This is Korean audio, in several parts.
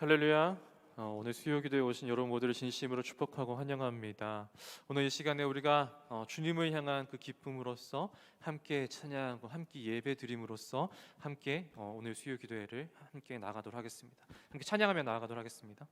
할렐루야. 오늘 수요기도에 오신 여러분 모두를 진심으로 축복하고 환영합니다. 오늘 이 시간에 우리가 주님을 향한 그 기쁨으로써 함께 찬양하고 함께 예배드림으로써 함께 오늘 수요기도회를 함께 나가도록 하겠습니다. 함께 찬양하며 나아가도록 하겠습니다.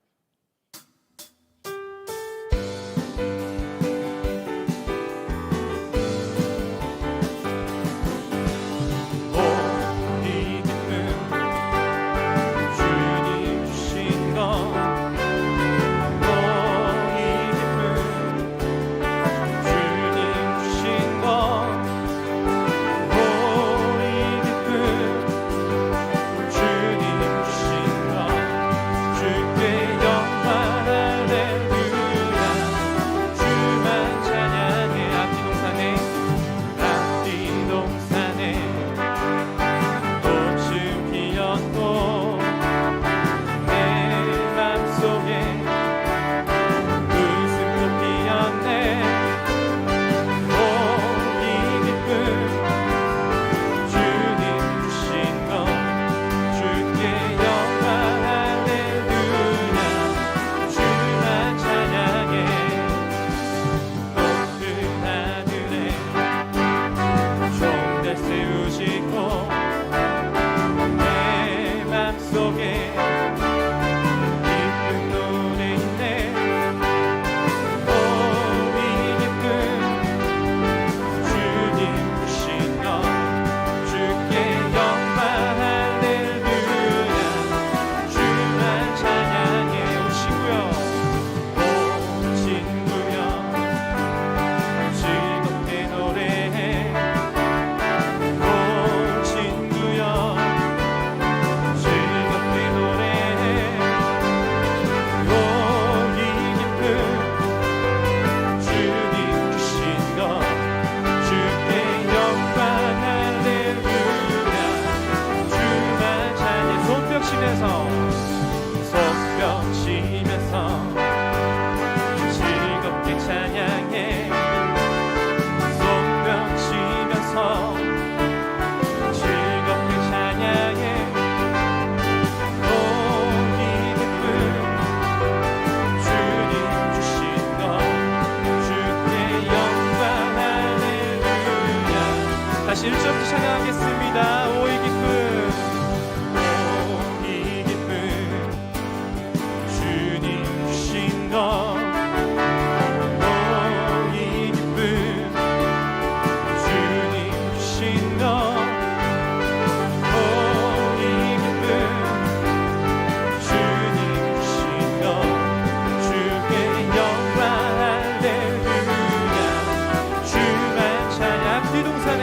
다시 1절부터 찬양하겠습니다. 오 이 기쁨 주님 주신 것, 오 이 기쁨 주님 주신 것, 오 이 기쁨 주님 주신 것, 주께 영광 할렐루야. 주만 찬양. 앞뒤동산에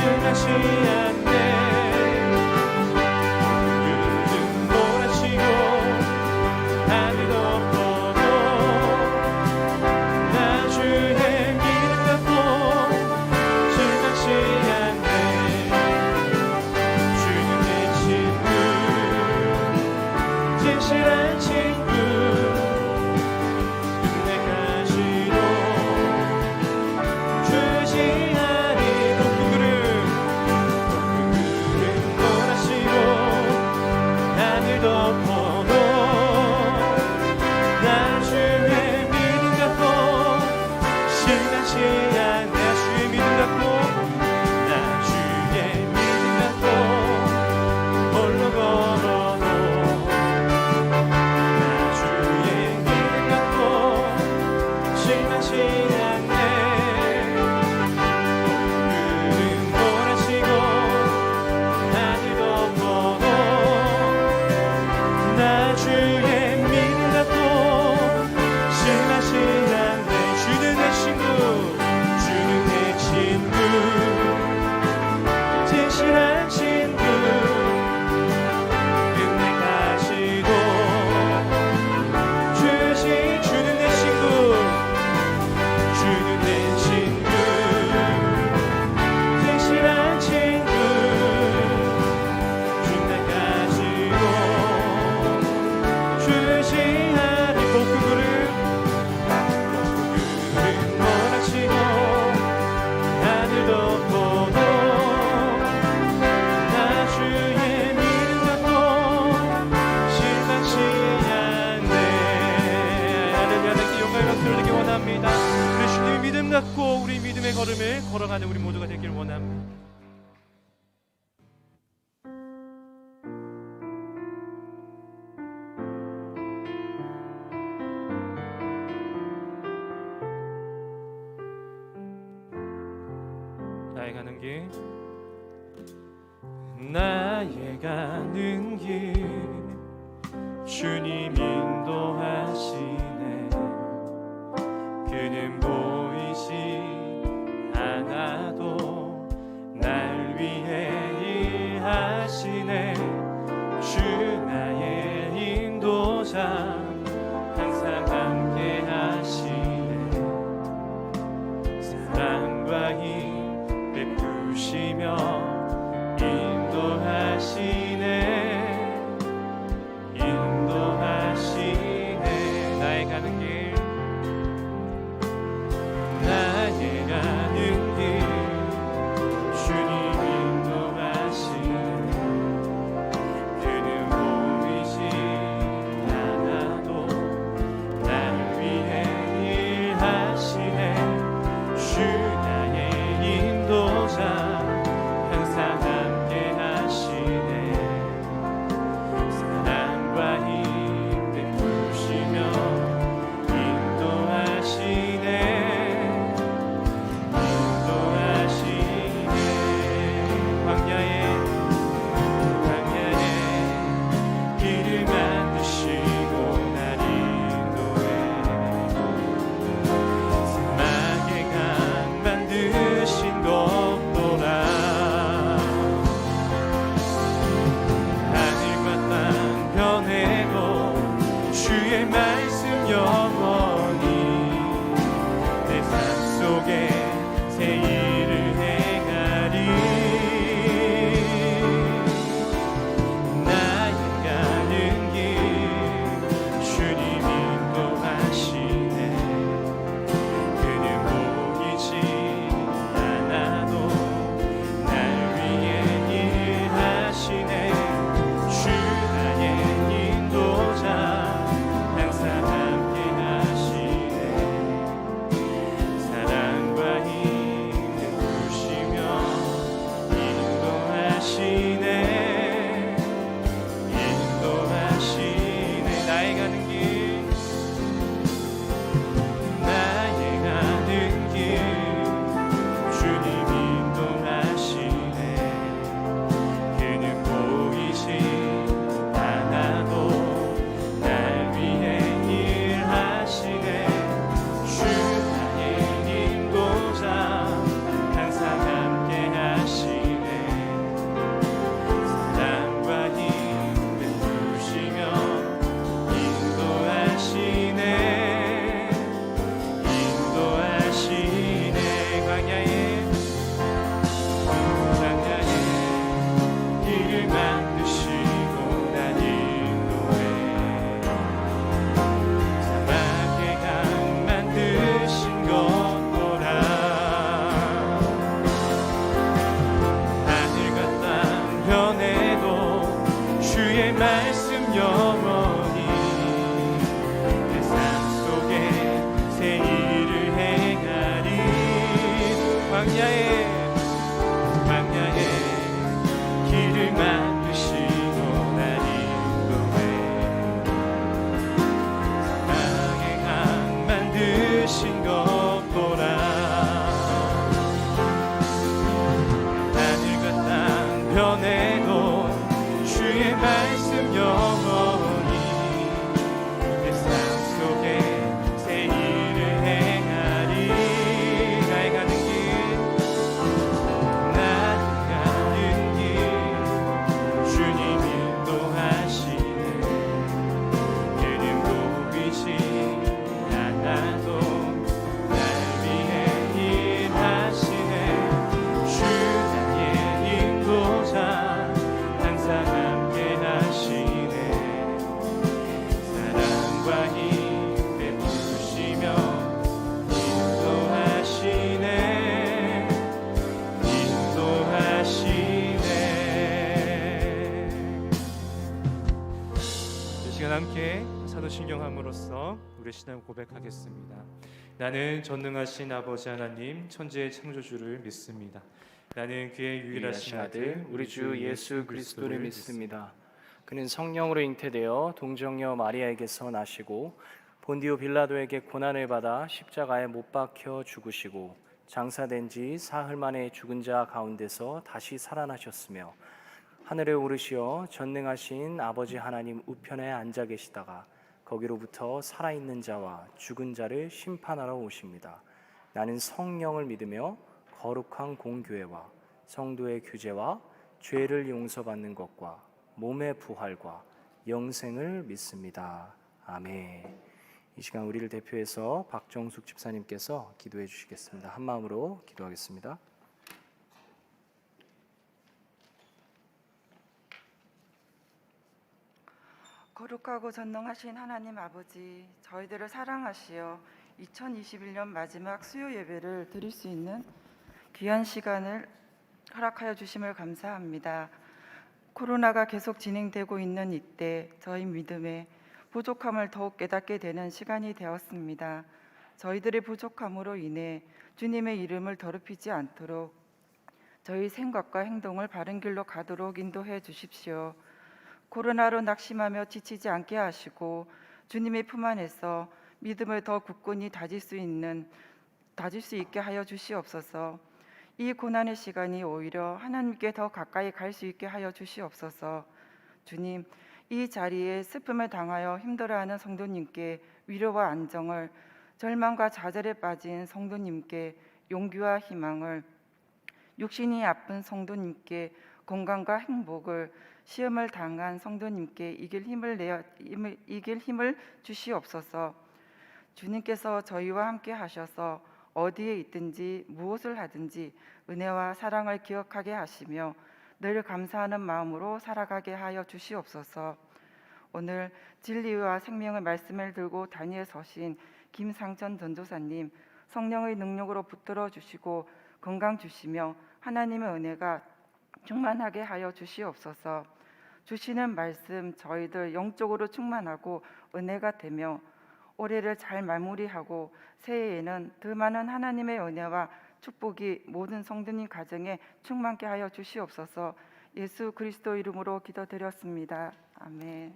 지나지 않네. 구름 몰아치고 하늘 덮어도 나 주의 믿음 갖고 지나지 않네. 주는 내 친구, 진실한 친구, 끝내까지도 주시하니. 높은 구름 몰아치고 하늘 덮어도 나 주의 믿음 갖고 지나지 않네. 주의 믿음 갖고, 나 주의 믿음 갖고 홀로 걸어도 나 주의 믿음 갖고 지나지 않네. 구름 몰아치고 하늘 덮어도 나 주의 믿음 갖고 지나지 않네. 주는 내 친구, 주는 내 친구, 진실한 친구, 끝내까지도 주는 내 친구, 주는 내 친구, 진실한 친구, 끝내까지도 주시하니. 높은 구름 몰아치고 하늘 덮어도 나 주의 믿음 갖고 실망치 않네. 할렐루야. 하나님께 영광의 박수를 드리기 원합니다. 우리 주님의 믿음 갖고 우리 믿음의 걸음을 걸어가는 우리 모두가 되기를 원합니다. 나의 가는 길, 나의 가는 길, 주님 인도하시네. 그는 보이지 않아도 날 위해 일하시네. 주 나의 인도자, 항상 함께 하시네. 사랑과 힘 베푸시며 인도하시네. 인도하시네. 나의 가는 길, 나의 가는 길, 주님 인도하시네. 그는 보이지 않아도 날 위해 일하시네. 주 나의 인도자, 말씀 영원히 내 삶 속에 새 일을 행하리. 광야에 길을 만드시고 날 인도해. 사랑의 강 만드신 것 보라. 하늘과 땅 변해도 주의 말씀 영원히 내 삶 속에 새 일을 행하리. 나의 가는 길 나의 가는 길 주님 인도하시네. 그는 보이지 않아도 날 위해 일하시네. 주 나의 인도자 항상 함께 하시네. 사랑과 힘 베푸시며 인도하시네. 이 시간 함께 사도신경함으로써 우리 신앙 고백하겠습니다. 나는 전능하신 아버지 하나님 천지의 창조주를 믿습니다. 나는 그의 유일하신 아들 우리 주 예수 그리스도를 믿습니다. 그는 성령으로 잉태되어 동정녀 마리아에게서 나시고 본디오 빌라도에게 고난을 받아 십자가에 못 박혀 죽으시고 장사된 지 사흘 만에 죽은 자 가운데서 다시 살아나셨으며 하늘에 오르시어 전능하신 아버지 하나님 우편에 앉아 계시다가 거기로부터 살아있는 자와 죽은 자를 심판하러 오십니다. 나는 성령을 믿으며 거룩한 공교회와 성도의 규제와 죄를 용서받는 것과 몸의 부활과 영생을 믿습니다. 아멘. 이 시간 우리를 대표해서 박정숙 집사님께서 기도해 주시겠습니다. 한 마음으로 기도하겠습니다. 거룩하고 전능하신 하나님 아버지, 저희들을 사랑하시어 2021년 마지막 수요 예배를 드릴 수 있는 귀한 시간을 허락하여 주심을 감사합니다. 코로나가 계속 진행되고 있는 이때 저희 믿음의 부족함을 더욱 깨닫게 되는 시간이 되었습니다. 저희들의 부족함으로 인해 주님의 이름을 더럽히지 않도록 저희 생각과 행동을 바른 길로 가도록 인도해 주십시오. 코로나로 낙심하며 지치지 않게 하시고 주님의 품 안에서 믿음을 더 굳건히 다질 수 있게 하여 주시옵소서. 이 고난의 시간이 오히려 하나님께 더 가까이 갈 수 있게 하여 주시옵소서. 주님, 이 자리에 슬픔을 당하여 힘들어하는 성도님께 위로와 안정을, 절망과 좌절에 빠진 성도님께 용기와 희망을, 육신이 아픈 성도님께 건강과 행복을, 시험을 당한 성도님께 이길 힘을 주시옵소서. 주님께서 저희와 함께 하셔서 어디에 있든지 무엇을 하든지 은혜와 사랑을 기억하게 하시며 늘 감사하는 마음으로 살아가게 하여 주시옵소서. 오늘 진리와 생명의 말씀을 들고 단위에 서신 김상천 전도사님, 성령의 능력으로 붙들어 주시고 건강 주시며 하나님의 은혜가 충만하게 하여 주시옵소서. 주시는 말씀 저희들 영적으로 충만하고 은혜가 되며 올해를 잘 마무리하고 새해에는 더 많은 하나님의 은혜와 축복이 모든 성도님 가정에 충만케 하여 주시옵소서. 예수 그리스도 이름으로 기도드렸습니다. 아멘.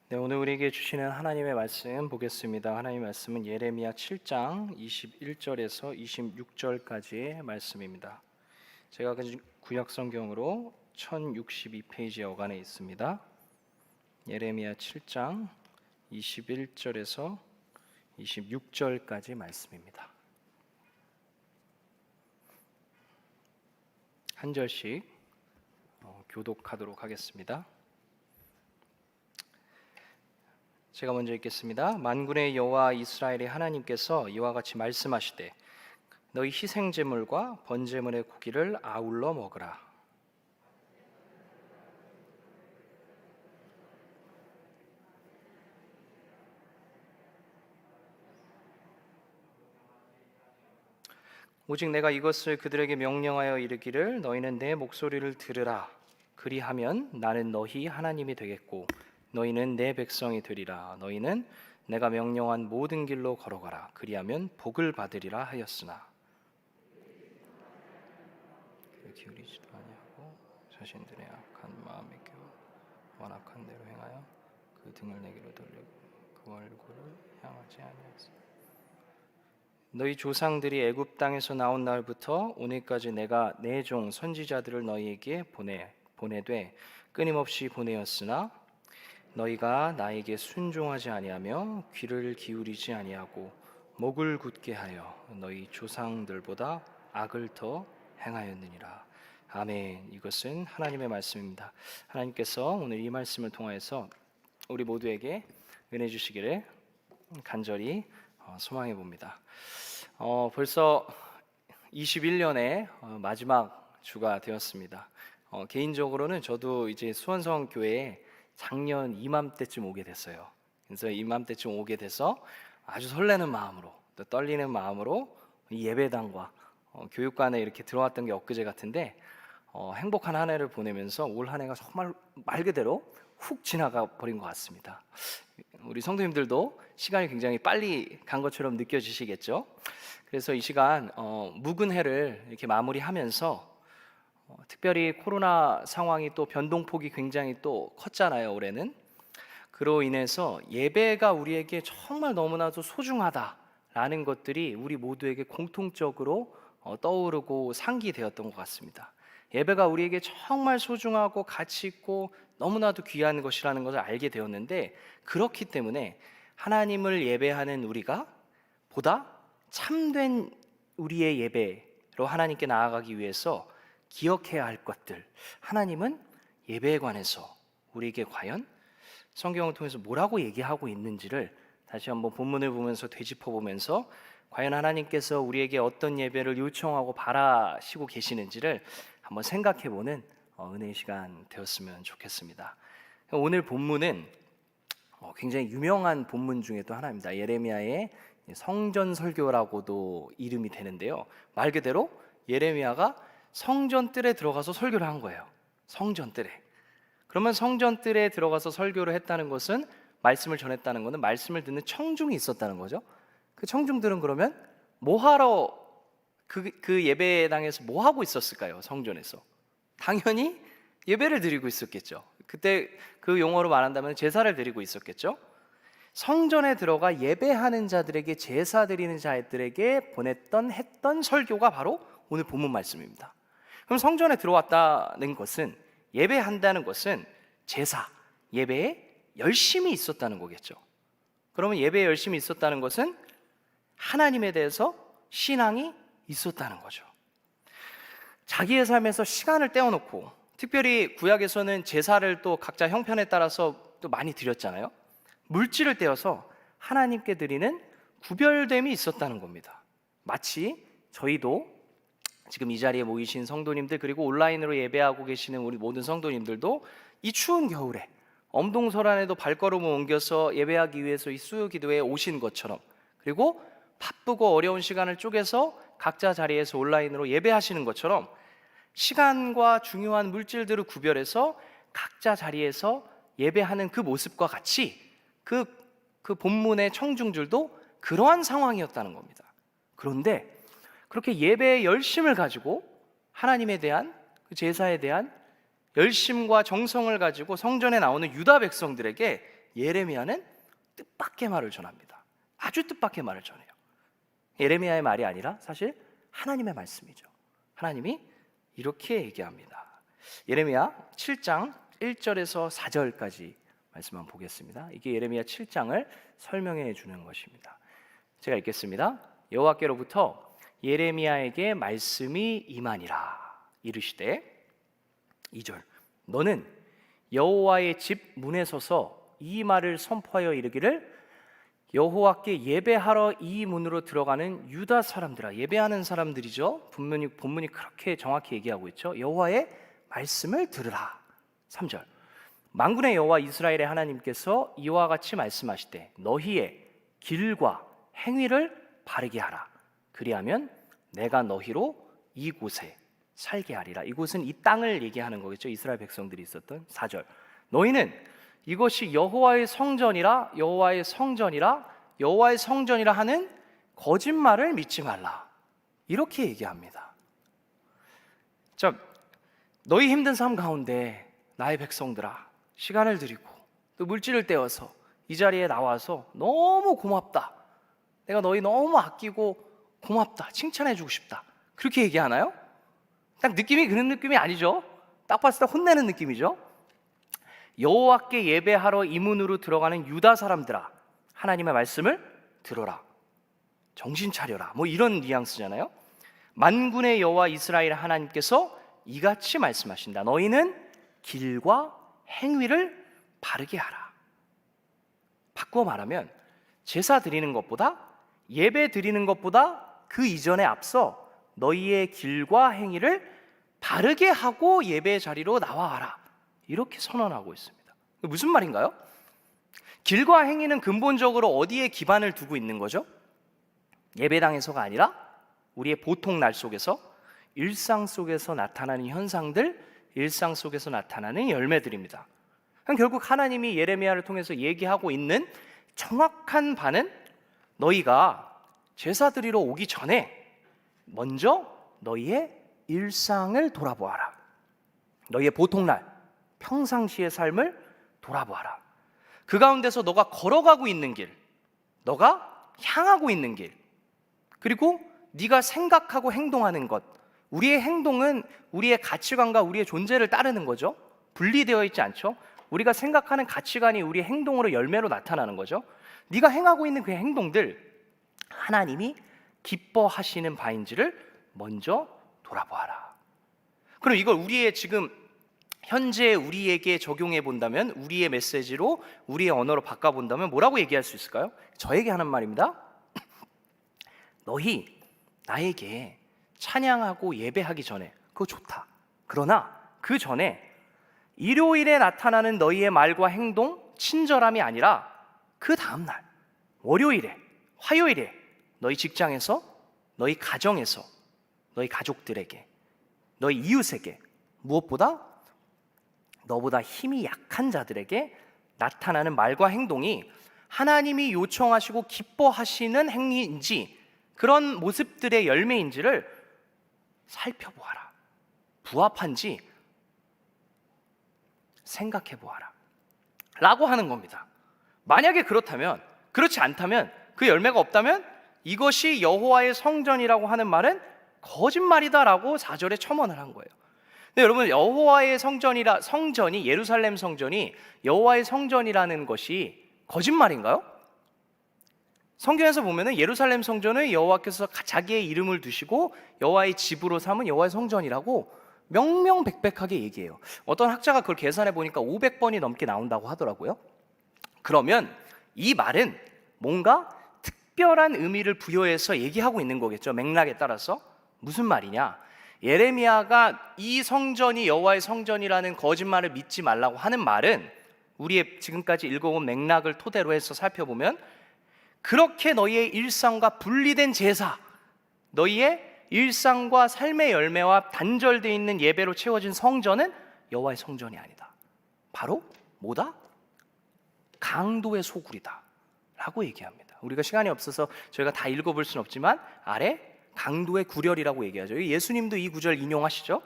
네, 오늘 우리에게 주시는 하나님의 말씀 보겠습니다. 하나님의 말씀은 예레미야 7장 21절에서 26절까지의 말씀입니다. 제가 구약 성경으로 1062페이지 어간에 있습니다. 예레미야 7장 21절에서 26절까지 말씀입니다. 한 절씩 교독하도록 하겠습니다. 제가 먼저 읽겠습니다. 만군의 여호와 이스라엘의 하나님께서 이와 같이 말씀하시되 너희 희생 제물과 번제물의 고기를 아울러 먹으라. 오직 내가 이것을 그들에게 명령하여 이르기를 너희는 내 목소리를 들으라. 그리하면 나는 너희 하나님이 되겠고 너희는 내 백성이 되리라. 너희는 내가 명령한 모든 길로 걸어가라. 그리하면 복을 받으리라 하였으나 귀를 기울이지도 아니하고 자신들의 악한 마음에 겨워 완악한 대로 행하여 그 등을 내게로 돌리고 그 얼굴을 향하지 아니하였으나 너희 조상들이 애굽 땅에서 나온 날부터 오늘까지 내가 내 종 선지자들을 너희에게 보내되 끊임없이 보내었으나 너희가 나에게 순종하지 아니하며 귀를 기울이지 아니하고 목을 굳게 하여 너희 조상들보다 악을 더 행하였느니라. 아멘. 이것은 하나님의 말씀입니다. 하나님께서 오늘 이 말씀을 통하여서 우리 모두에게 은혜 주시기를 간절히 소망해 봅니다. 벌써 21년의 마지막 주가 되었습니다. 개인적으로는 저도 이제 수원성 교회에 작년 이맘때쯤 오게 됐어요. 그래서 이맘때쯤 오게 돼서 아주 설레는 마음으로 또 떨리는 마음으로 이 예배당과 교육관에 이렇게 들어왔던 게 엊그제 같은데 행복한 한 해를 보내면서 올 한 해가 정말 말 그대로 훅 지나가 버린 것 같습니다. 우리 성도님들도 시간이 굉장히 빨리 간 것처럼 느껴지시겠죠? 그래서 이 시간 묵은 해를 이렇게 마무리하면서 특별히 코로나 상황이 또 변동폭이 굉장히 또 컸잖아요, 올해는. 그로 인해서 예배가 우리에게 정말 너무나도 소중하다라는 것들이 우리 모두에게 공통적으로 떠오르고 상기되었던 것 같습니다. 예배가 우리에게 정말 소중하고 가치 있고 너무나도 귀한 것이라는 것을 알게 되었는데, 그렇기 때문에 하나님을 예배하는 우리가 보다 참된 우리의 예배로 하나님께 나아가기 위해서 기억해야 할 것들, 하나님은 예배에 관해서 우리에게 과연 성경을 통해서 뭐라고 얘기하고 있는지를 다시 한번 본문을 보면서 되짚어보면서 과연 하나님께서 우리에게 어떤 예배를 요청하고 바라시고 계시는지를 한번 생각해보는 은혜의 시간 되었으면 좋겠습니다. 오늘 본문은 굉장히 유명한 본문 중에 또 하나입니다. 예레미야의 성전 설교라고도 이름이 되는데요, 말 그대로 예레미야가 성전 뜰에 들어가서 설교를 한 거예요. 성전 뜰에. 그러면 성전 뜰에 들어가서 설교를 했다는 것은, 말씀을 전했다는 것은 말씀을 듣는 청중이 있었다는 거죠. 그 청중들은 그러면 뭐하러 그 예배당에서 뭐 하고 있었을까요? 성전에서 당연히 예배를 드리고 있었겠죠. 그때 그 용어로 말한다면 제사를 드리고 있었겠죠. 성전에 들어가 예배하는 자들에게, 제사 드리는 자들에게 했던 설교가 바로 오늘 본문 말씀입니다. 그럼 성전에 들어왔다는 것은, 예배한다는 것은 제사, 예배에 열심히 있었다는 거겠죠. 그러면 예배에 열심히 있었다는 것은 하나님에 대해서 신앙이 있었다는 거죠. 자기의 삶에서 시간을 떼어놓고, 특별히 구약에서는 제사를 또 각자 형편에 따라서 또 많이 드렸잖아요. 물질을 떼어서 하나님께 드리는 구별됨이 있었다는 겁니다. 마치 저희도 지금 이 자리에 모이신 성도님들, 그리고 온라인으로 예배하고 계시는 우리 모든 성도님들도 이 추운 겨울에 엄동설안에도 발걸음을 옮겨서 예배하기 위해서 이 수요 기도에 오신 것처럼, 그리고 바쁘고 어려운 시간을 쪼개서 각자 자리에서 온라인으로 예배하시는 것처럼, 시간과 중요한 물질들을 구별해서 각자 자리에서 예배하는 그 모습과 같이 그 본문의 청중들도 그러한 상황이었다는 겁니다. 그런데 그렇게 예배의 열심을 가지고, 하나님에 대한 그 제사에 대한 열심과 정성을 가지고 성전에 나오는 유다 백성들에게 예레미야는 뜻밖의 말을 전합니다. 아주 뜻밖의 말을 전해요. 예레미야의 말이 아니라 사실 하나님의 말씀이죠. 하나님이 이렇게 얘기합니다. 예레미야 7장 1절에서 4절까지 말씀 한번 보겠습니다. 이게 예레미야 7장을 설명해 주는 것입니다. 제가 읽겠습니다. 여호와께로부터 예레미야에게 말씀이 임하니라. 이르시되, 2절, 너는 여호와의 집 문에 서서 이 말을 선포하여 이르기를 여호와께 예배하러 이 문으로 들어가는 유다 사람들아. 예배하는 사람들이죠. 본문이 그렇게 정확히 얘기하고 있죠. 여호와의 말씀을 들으라. 3절. 만군의 여호와 이스라엘의 하나님께서 이와 같이 말씀하시되 너희의 길과 행위를 바르게 하라. 그리하면 내가 너희로 이곳에 살게 하리라. 이곳은 이 땅을 얘기하는 거겠죠. 이스라엘 백성들이 있었던. 4절. 너희는 이것이 여호와의 성전이라 하는 거짓말을 믿지 말라. 이렇게 얘기합니다. 자, 너희 힘든 삶 가운데 나의 백성들아, 시간을 들이고 또 물질을 떼어서 이 자리에 나와서 너무 고맙다, 내가 너희 너무 아끼고 고맙다, 칭찬해주고 싶다, 그렇게 얘기하나요? 딱 느낌이 그런 느낌이 아니죠. 딱 봤을 때 혼내는 느낌이죠. 여호와께 예배하러 이 문으로 들어가는 유다 사람들아, 하나님의 말씀을 들어라, 정신 차려라, 뭐 이런 뉘앙스잖아요. 만군의 여호와 이스라엘 하나님께서 이같이 말씀하신다. 너희는 길과 행위를 바르게 하라. 바꾸어 말하면 제사 드리는 것보다, 예배 드리는 것보다 그 이전에 앞서 너희의 길과 행위를 바르게 하고 예배 자리로 나와라. 이렇게 선언하고 있습니다. 무슨 말인가요? 길과 행위는 근본적으로 어디에 기반을 두고 있는 거죠? 예배당에서가 아니라 우리의 보통 날 속에서, 일상 속에서 나타나는 현상들, 일상 속에서 나타나는 열매들입니다. 결국 하나님이 예레미야를 통해서 얘기하고 있는 정확한 바는 너희가 제사 드리러 오기 전에 먼저 너희의 일상을 돌아보아라. 너희의 보통날, 평상시의 삶을 돌아보아라. 그 가운데서 너가 걸어가고 있는 길, 너가 향하고 있는 길, 그리고 네가 생각하고 행동하는 것, 우리의 행동은 우리의 가치관과 우리의 존재를 따르는 거죠. 분리되어 있지 않죠. 우리가 생각하는 가치관이 우리의 행동으로 열매로 나타나는 거죠. 네가 행하고 있는 그 행동들, 하나님이 기뻐하시는 바인지를 먼저 돌아보아라. 그럼 이걸 우리의 지금 현재 우리에게 적용해 본다면, 우리의 메시지로, 우리의 언어로 바꿔본다면 뭐라고 얘기할 수 있을까요? 저에게 하는 말입니다. 너희 나에게 찬양하고 예배하기 전에 그거 좋다. 그러나 그 전에 일요일에 나타나는 너희의 말과 행동, 친절함이 아니라 그 다음날 월요일에, 화요일에 너희 직장에서, 너희 가정에서, 너희 가족들에게, 너희 이웃에게, 무엇보다 너보다 힘이 약한 자들에게 나타나는 말과 행동이 하나님이 요청하시고 기뻐하시는 행위인지, 그런 모습들의 열매인지를 살펴보아라. 부합한지 생각해 보아라 라고 하는 겁니다. 만약에 그렇다면, 그렇지 않다면, 그 열매가 없다면 이것이 여호와의 성전이라고 하는 말은 거짓말이다라고 4절에 첨언을 한 거예요. 근데 여러분, 여호와의 성전이, 예루살렘 성전이 여호와의 성전이라는 것이 거짓말인가요? 성경에서 보면은 예루살렘 성전을 여호와께서 자기의 이름을 두시고 여호와의 집으로 삼은 여호와의 성전이라고 명명백백하게 얘기해요. 어떤 학자가 그걸 계산해 보니까 500번이 넘게 나온다고 하더라고요. 그러면 이 말은 뭔가 특별한 의미를 부여해서 얘기하고 있는 거겠죠. 맥락에 따라서. 무슨 말이냐? 예레미야가 이 성전이 여호와의 성전이라는 거짓말을 믿지 말라고 하는 말은, 우리의 지금까지 읽어본 맥락을 토대로 해서 살펴보면, 그렇게 너희의 일상과 분리된 제사, 너희의 일상과 삶의 열매와 단절되어 있는 예배로 채워진 성전은 여호와의 성전이 아니다. 바로 뭐다? 강도의 소굴이다 라고 얘기합니다. 우리가 시간이 없어서 저희가 다 읽어볼 수는 없지만 아래 강도의 구렬이라고 얘기하죠. 예수님도 이 구절 인용하시죠?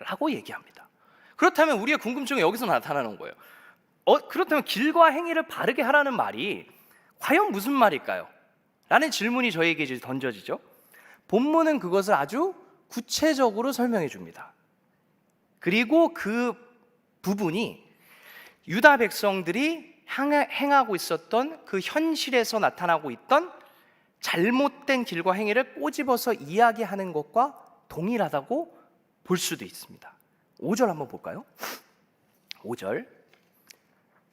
라고 얘기합니다. 그렇다면 우리의 궁금증이 여기서 나타나는 거예요. 그렇다면 길과 행위를 바르게 하라는 말이 과연 무슨 말일까요? 라는 질문이 저에게 이제 던져지죠. 본문은 그것을 아주 구체적으로 설명해 줍니다. 그리고 그 부분이 유다 백성들이 행하고 있었던 그 현실에서 나타나고 있던 잘못된 길과 행위를 꼬집어서 이야기하는 것과 동일하다고 볼 수도 있습니다. 5절 한번 볼까요? 5절.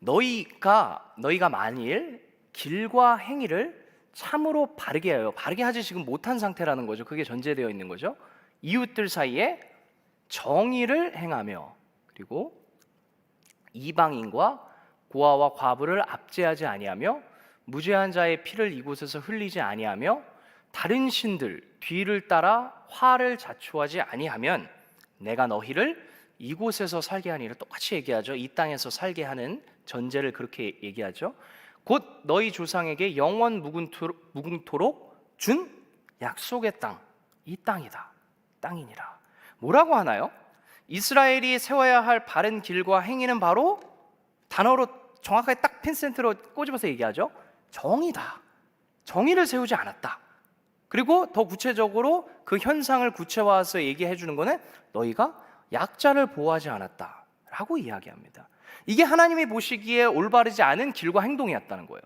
너희가 만일 길과 행위를 참으로 바르게 하여, 바르게 하지 지금 못한 상태라는 거죠. 그게 전제되어 있는 거죠. 이웃들 사이에 정의를 행하며, 그리고 이방인과 고아와 과부를 압제하지 아니하며, 무죄한 자의 피를 이곳에서 흘리지 아니하며, 다른 신들 뒤를 따라 화를 자초하지 아니하면 내가 너희를 이곳에서 살게 하니라. 똑같이 얘기하죠. 이 땅에서 살게 하는 전제를 그렇게 얘기하죠. 곧 너희 조상에게 영원 무궁토록 준 약속의 땅, 이 땅이다, 땅이니라. 뭐라고 하나요? 이스라엘이 세워야 할 바른 길과 행위는 바로 단어로 정확하게 딱 핀센트로 꼬집어서 얘기하죠. 정의다. 정의를 세우지 않았다. 그리고 더 구체적으로 그 현상을 구체화해서 얘기해 주는 거는 너희가 약자를 보호하지 않았다라고 이야기합니다. 이게 하나님이 보시기에 올바르지 않은 길과 행동이었다는 거예요.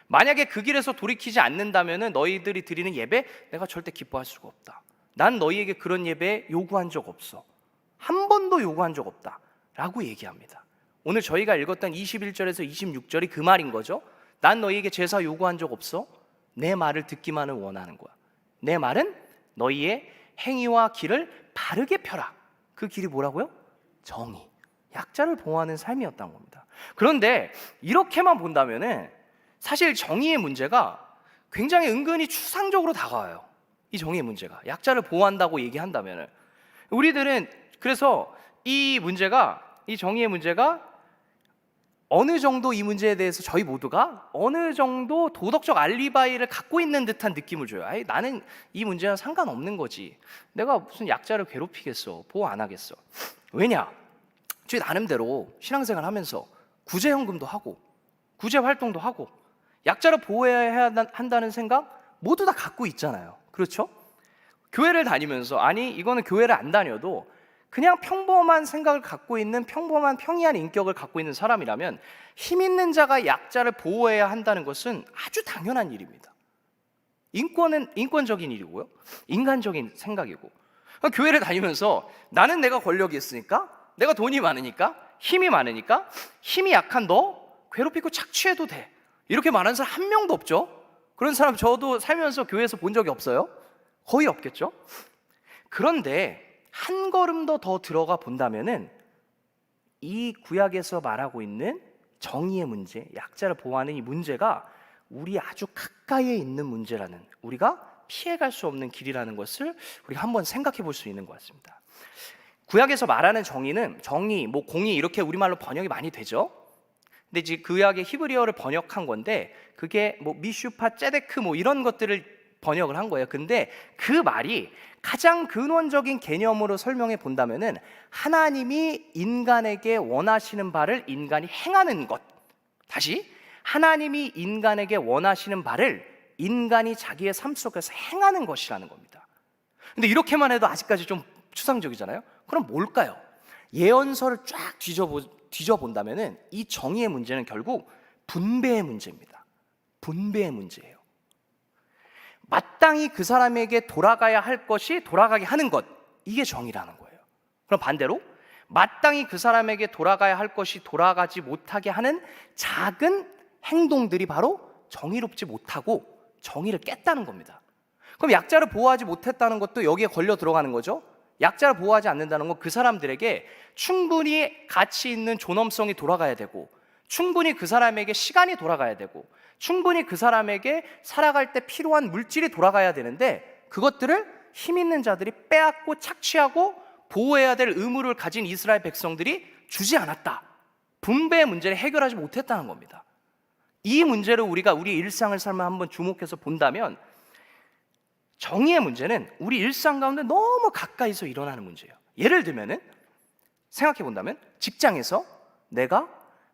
만약에 그 길에서 돌이키지 않는다면 너희들이 드리는 예배 내가 절대 기뻐할 수가 없다. 난 너희에게 그런 예배 요구한 적 없어. 한 번도 요구한 적 없다 라고 얘기합니다. 오늘 저희가 읽었던 21절에서 26절이 그 말인 거죠. 난 너희에게 제사 요구한 적 없어. 내 말을 듣기만을 원하는 거야. 내 말은 너희의 행위와 길을 바르게 펴라. 그 길이 뭐라고요? 정의, 약자를 보호하는 삶이었던 겁니다. 그런데 이렇게만 본다면은 사실 정의의 문제가 굉장히 은근히 추상적으로 다가와요. 이 정의의 문제가 약자를 보호한다고 얘기한다면은 우리들은 그래서 이 정의의 문제가 어느 정도 이 문제에 대해서 저희 모두가 어느 정도 도덕적 알리바이를 갖고 있는 듯한 느낌을 줘요. 아니, 나는 이 문제와 상관없는 거지. 내가 무슨 약자를 괴롭히겠어. 보호 안 하겠어. 왜냐? 저희 나름대로 신앙생활 하면서 구제연금도 하고 구제활동도 하고 약자를 보호해야 한다는 생각 모두 다 갖고 있잖아요. 그렇죠? 교회를 다니면서, 아니 이거는 교회를 안 다녀도 그냥 평범한 생각을 갖고 있는 평범한 평이한 인격을 갖고 있는 사람이라면 힘 있는 자가 약자를 보호해야 한다는 것은 아주 당연한 일입니다. 인권은 인권적인 일이고요, 인간적인 생각이고. 교회를 다니면서 나는 내가 권력이 있으니까, 내가 돈이 많으니까, 힘이 많으니까 힘이 약한 너 괴롭히고 착취해도 돼, 이렇게 말하는 사람 한 명도 없죠. 그런 사람 저도 살면서 교회에서 본 적이 없어요. 거의 없겠죠. 그런데 한 걸음 더 들어가 본다면은 이 구약에서 말하고 있는 정의의 문제, 약자를 보호하는 이 문제가 우리 아주 가까이에 있는 문제라는, 우리가 피해갈 수 없는 길이라는 것을 우리가 한번 생각해 볼 수 있는 것 같습니다. 구약에서 말하는 정의는 정의, 공의 이렇게 우리말로 번역이 많이 되죠. 근데 이제 구약의 히브리어를 번역한 건데 그게 미슈파, ጼ데크 이런 것들을 번역을 한 거예요. 근데 그 말이 가장 근원적인 개념으로 설명해 본다면은 하나님이 인간에게 원하시는 바를 인간이 행하는 것. 다시, 하나님이 인간에게 원하시는 바를 인간이 자기의 삶 속에서 행하는 것이라는 겁니다. 근데 이렇게만 해도 아직까지 좀 추상적이잖아요. 그럼 뭘까요? 예언서를 쫙 뒤져본다면은 이 정의의 문제는 결국 분배의 문제입니다. 분배의 문제예요. 마땅히 그 사람에게 돌아가야 할 것이 돌아가게 하는 것, 이게 정의라는 거예요. 그럼 반대로 마땅히 그 사람에게 돌아가야 할 것이 돌아가지 못하게 하는 작은 행동들이 바로 정의롭지 못하고 정의를 깼다는 겁니다. 그럼 약자를 보호하지 못했다는 것도 여기에 걸려 들어가는 거죠. 약자를 보호하지 않는다는 건 그 사람들에게 충분히 가치 있는 존엄성이 돌아가야 되고, 충분히 그 사람에게 시간이 돌아가야 되고, 충분히 그 사람에게 살아갈 때 필요한 물질이 돌아가야 되는데 그것들을 힘 있는 자들이 빼앗고 착취하고 보호해야 될 의무를 가진 이스라엘 백성들이 주지 않았다. 분배의 문제를 해결하지 못했다는 겁니다. 이 문제를 우리가 우리 일상을 삶아 한번 주목해서 본다면 정의의 문제는 우리 일상 가운데 너무 가까이서 일어나는 문제예요. 예를 들면은 생각해 본다면 직장에서 내가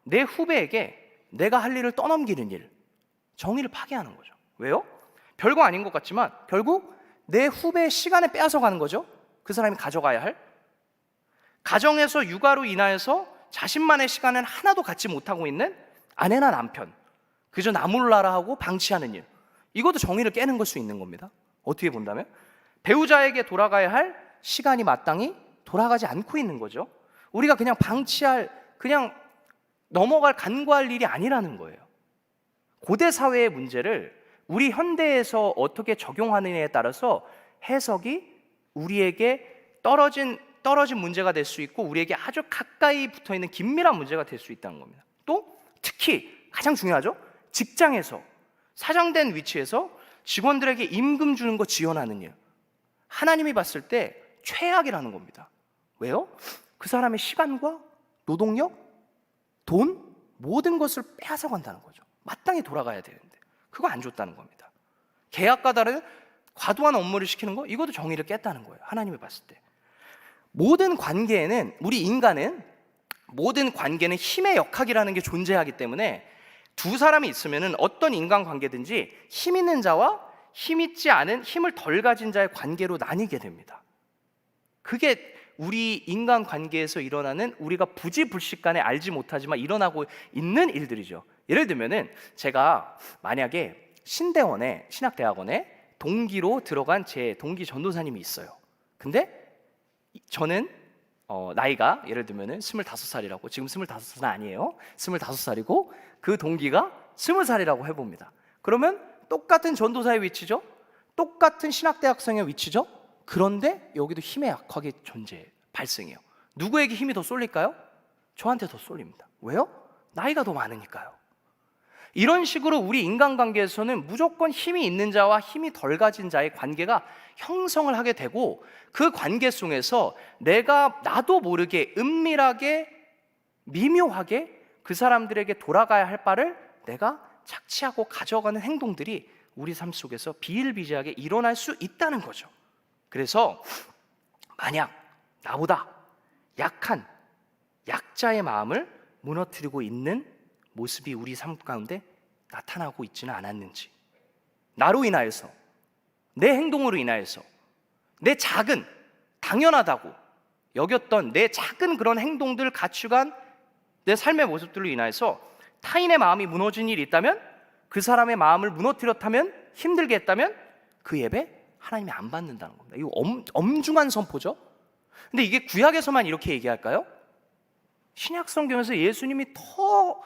내 후배에게 내가 할 일을 떠넘기는 일, 정의를 파괴하는 거죠. 왜요? 별거 아닌 것 같지만 결국 내 후배의 시간을 빼앗아 가는 거죠. 그 사람이 가져가야 할. 가정에서 육아로 인하여서 자신만의 시간은 하나도 갖지 못하고 있는 아내나 남편, 그저 나몰라라 하고 방치하는 일, 이것도 정의를 깨는 걸 수 있는 겁니다. 어떻게 본다면 배우자에게 돌아가야 할 시간이 마땅히 돌아가지 않고 있는 거죠. 우리가 그냥 방치할, 그냥 넘어갈 간과할 일이 아니라는 거예요. 고대 사회의 문제를 우리 현대에서 어떻게 적용하느냐에 따라서 해석이 우리에게 떨어진 문제가 될 수 있고 우리에게 아주 가까이 붙어있는 긴밀한 문제가 될 수 있다는 겁니다. 또 특히 가장 중요하죠. 직장에서 사장된 위치에서 직원들에게 임금 주는 거 지원하는 일, 하나님이 봤을 때 최악이라는 겁니다. 왜요? 그 사람의 시간과 노동력, 돈, 모든 것을 빼앗아 간다는 거죠. 마땅히 돌아가야 되는데 그거 안 줬다는 겁니다. 계약과 다른 과도한 업무를 시키는 거, 이것도 정의를 깼다는 거예요. 하나님이 봤을 때 모든 관계에는, 우리 인간은 모든 관계는 힘의 역학이라는 게 존재하기 때문에 두 사람이 있으면 어떤 인간관계든지 힘 있는 자와 힘 있지 않은, 힘을 덜 가진 자의 관계로 나뉘게 됩니다. 그게 우리 인간관계에서 일어나는, 우리가 부지불식간에 알지 못하지만 일어나고 있는 일들이죠. 예를 들면은 제가 만약에 신대원에, 신학대학원에 동기로 들어간 제 동기 전도사님이 있어요. 근데 저는 나이가 예를 들면은 25살이라고, 지금 25살은 아니에요. 25살이고 그 동기가 20살이라고 해봅니다. 그러면 똑같은 전도사의 위치죠. 똑같은 신학대학생의 위치죠. 그런데 여기도 힘의 약하게 발생해요. 누구에게 힘이 더 쏠릴까요? 저한테 더 쏠립니다. 왜요? 나이가 더 많으니까요. 이런 식으로 우리 인간관계에서는 무조건 힘이 있는 자와 힘이 덜 가진 자의 관계가 형성을 하게 되고, 그 관계 속에서 나도 모르게 은밀하게 미묘하게 그 사람들에게 돌아가야 할 바를 내가 착취하고 가져가는 행동들이 우리 삶 속에서 비일비재하게 일어날 수 있다는 거죠. 그래서 만약 나보다 약한 약자의 마음을 무너뜨리고 있는 모습이 우리 삶 가운데 나타나고 있지는 않았는지, 나로 인하여서, 내 행동으로 인하여서, 내 작은 당연하다고 여겼던 내 작은 그런 행동들, 가치관, 내 삶의 모습들로 인하여서 타인의 마음이 무너진 일이 있다면, 그 사람의 마음을 무너뜨렸다면, 힘들게 했다면 그 예배 하나님이 안 받는다는 겁니다. 이거 엄중한 선포죠. 근데 이게 구약에서만 이렇게 얘기할까요? 신약 성경에서 예수님이 더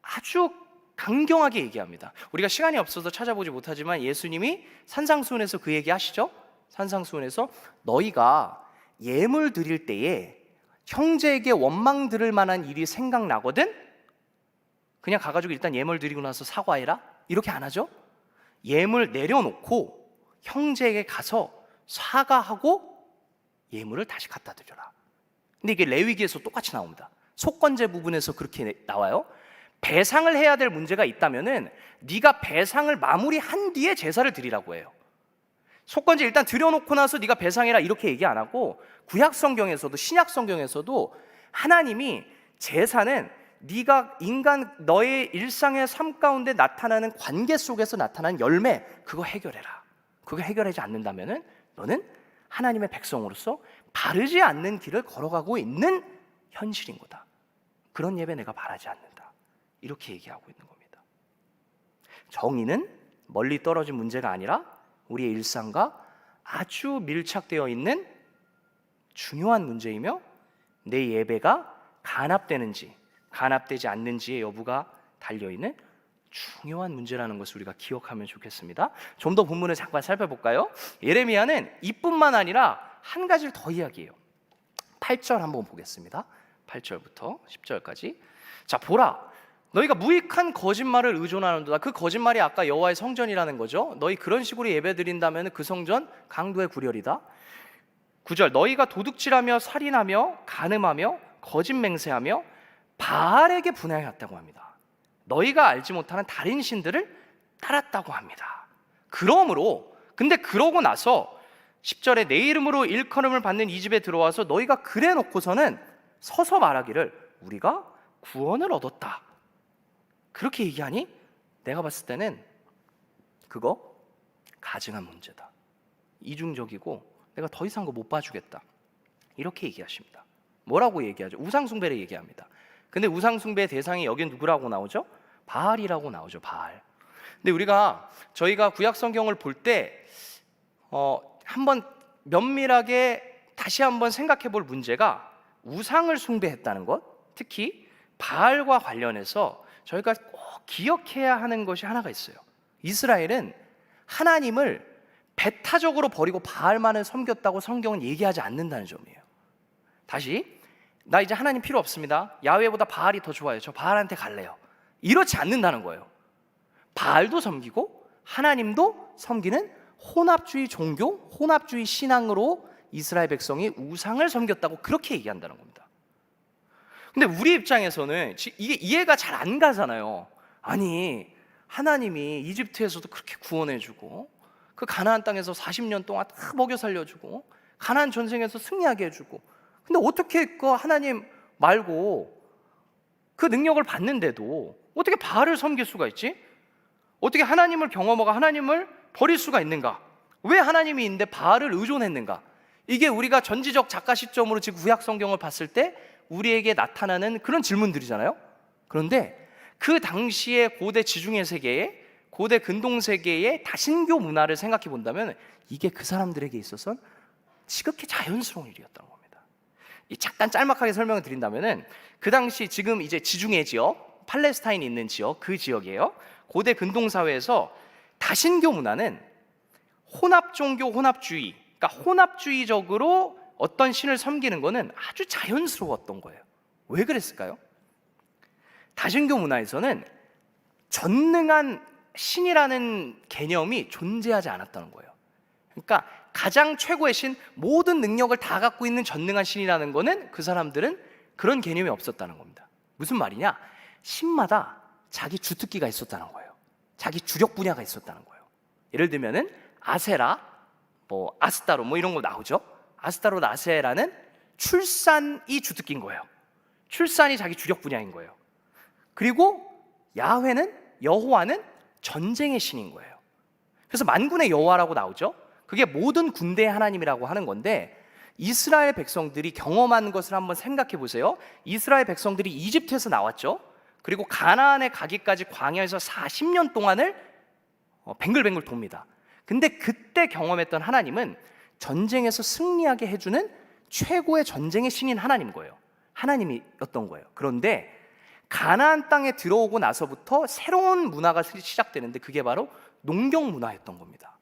아주 강경하게 얘기합니다. 우리가 시간이 없어서 찾아보지 못하지만 예수님이 산상수훈에서 그 얘기 하시죠. 산상수훈에서 너희가 예물 드릴 때에 형제에게 원망 들을 만한 일이 생각나거든 그냥 가가지고 일단 예물 드리고 나서 사과해라, 이렇게 안 하죠. 예물 내려놓고 형제에게 가서 사과하고 예물을 다시 갖다 드려라. 근데 이게 레위기에서 똑같이 나옵니다. 속건제 부분에서 그렇게 나와요. 배상을 해야 될 문제가 있다면은 네가 배상을 마무리한 뒤에 제사를 드리라고 해요. 속건제 일단 드려놓고 나서 네가 배상해라 이렇게 얘기 안 하고, 구약 성경에서도 신약 성경에서도 하나님이 제사는 네가 너의 일상의 삶 가운데 나타나는 관계 속에서 나타나는 열매, 그거 해결해라. 그거 해결하지 않는다면은 너는 하나님의 백성으로서 바르지 않는 길을 걸어가고 있는 현실인 거다. 그런 예배 내가 바라지 않는다. 이렇게 얘기하고 있는 겁니다. 정의는 멀리 떨어진 문제가 아니라 우리의 일상과 아주 밀착되어 있는 중요한 문제이며, 내 예배가 간합되는지 간합되지 않는지의 여부가 달려있는 중요한 문제라는 것을 우리가 기억하면 좋겠습니다. 좀 더 본문을 잠깐 살펴볼까요? 예레미야는 이뿐만 아니라 한 가지를 더 이야기해요. 8절 한번 보겠습니다. 8절부터 10절까지. 자, 보라, 너희가 무익한 거짓말을 의존하는도다. 그 거짓말이 아까 여호와의 성전이라는 거죠. 너희 그런 식으로 예배드린다면 그 성전 강도의 구렬이다. 9절, 너희가 도둑질하며 살인하며 간음하며 거짓 맹세하며 바알에게 분향했다고 합니다. 너희가 알지 못하는 다른 신들을 따랐다고 합니다. 근데 그러고 나서 10절에 내 이름으로 일컬음을 받는 이 집에 들어와서 너희가 그래 놓고서는 서서 말하기를 우리가 구원을 얻었다. 그렇게 얘기하니 내가 봤을 때는 그거 가증한 문제다. 이중적이고 내가 더 이상 그거 못 봐주겠다. 이렇게 얘기하십니다. 뭐라고 얘기하죠? 우상숭배를 얘기합니다. 근데 우상숭배의 대상이 여긴 누구라고 나오죠? 바알이라고 나오죠. 바알. 근데 저희가 구약 성경을 볼 때 한번 면밀하게 다시 한번 생각해 볼 문제가, 우상을 숭배했다는 것, 특히 바알과 관련해서 저희가 꼭 기억해야 하는 것이 하나가 있어요. 이스라엘은 하나님을 배타적으로 버리고 바알만을 섬겼다고 성경은 얘기하지 않는다는 점이에요. 다시, 나 이제 하나님 필요 없습니다. 야훼보다 바알이 더 좋아요. 저 바알한테 갈래요. 이렇지 않는다는 거예요. 바알도 섬기고 하나님도 섬기는 혼합주의 종교, 혼합주의 신앙으로 이스라엘 백성이 우상을 섬겼다고 그렇게 얘기한다는 겁니다. 근데 우리 입장에서는 이게 이해가 잘 안 가잖아요. 아니, 하나님이 이집트에서도 그렇게 구원해주고 그 가나안 땅에서 40년 동안 다 먹여 살려주고 가나안 전쟁에서 승리하게 해주고, 근데 어떻게 그 하나님 말고 그 능력을 받는데도 어떻게 바알을 섬길 수가 있지? 어떻게 하나님을 경험하고 하나님을 버릴 수가 있는가? 왜 하나님이 있는데 바알을 의존했는가? 이게 우리가 전지적 작가 시점으로 지금 구약 성경을 봤을 때 우리에게 나타나는 그런 질문들이잖아요. 그런데 그 당시의 고대 지중해 세계에, 고대 근동 세계의 다신교 문화를 생각해 본다면 이게 그 사람들에게 있어서는 지극히 자연스러운 일이었던 겁니다. 잠깐 짤막하게 설명을 드린다면은 그 당시 지금 이제 지중해 지역, 팔레스타인이 있는 지역, 그 지역이에요. 고대 근동 사회에서 다신교 문화는 혼합 종교, 혼합주의, 그러니까 혼합주의적으로 어떤 신을 섬기는 것은 아주 자연스러웠던 거예요. 왜 그랬을까요? 다신교 문화에서는 전능한 신이라는 개념이 존재하지 않았다는 거예요. 그러니까 가장 최고의 신, 모든 능력을 다 갖고 있는 전능한 신이라는 거는 그 사람들은 그런 개념이 없었다는 겁니다. 무슨 말이냐? 신마다 자기 주특기가 있었다는 거예요. 자기 주력 분야가 있었다는 거예요. 예를 들면은 아세라, 아스타로 이런 거 나오죠. 아스타롯, 아세라는 출산이 주특기인 거예요. 출산이 자기 주력 분야인 거예요. 그리고 야훼는, 여호와는 전쟁의 신인 거예요. 그래서 만군의 여호와라고 나오죠. 그게 모든 군대의 하나님이라고 하는 건데, 이스라엘 백성들이 경험한 것을 한번 생각해 보세요. 이스라엘 백성들이 이집트에서 나왔죠. 그리고 가나안에 가기까지 광야에서 40년 동안을 뱅글뱅글 돕니다. 근데 그때 경험했던 하나님은 전쟁에서 승리하게 해주는 최고의 전쟁의 신인 하나님 거예요. 하나님이었던 거예요. 그런데 가나안 땅에 들어오고 나서부터 새로운 문화가 시작되는데 그게 바로 농경 문화였던 겁니다.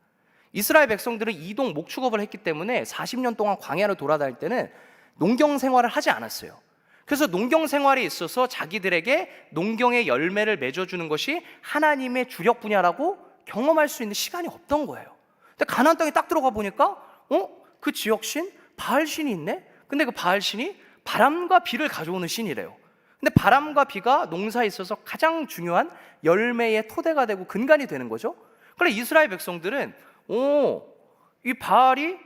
이스라엘 백성들은 이동 목축업을 했기 때문에 40년 동안 광야를 돌아다닐 때는 농경 생활을 하지 않았어요. 그래서 농경 생활에 있어서 자기들에게 농경의 열매를 맺어주는 것이 하나님의 주력 분야라고 경험할 수 있는 시간이 없던 거예요. 근데 가나안 땅에 딱 들어가 보니까 그 지역 신, 바알 신이 있네? 근데 그 바알 신이 바람과 비를 가져오는 신이래요. 근데 바람과 비가 농사에 있어서 가장 중요한 열매의 토대가 되고 근간이 되는 거죠. 그래 이스라엘 백성들은 이 바알이,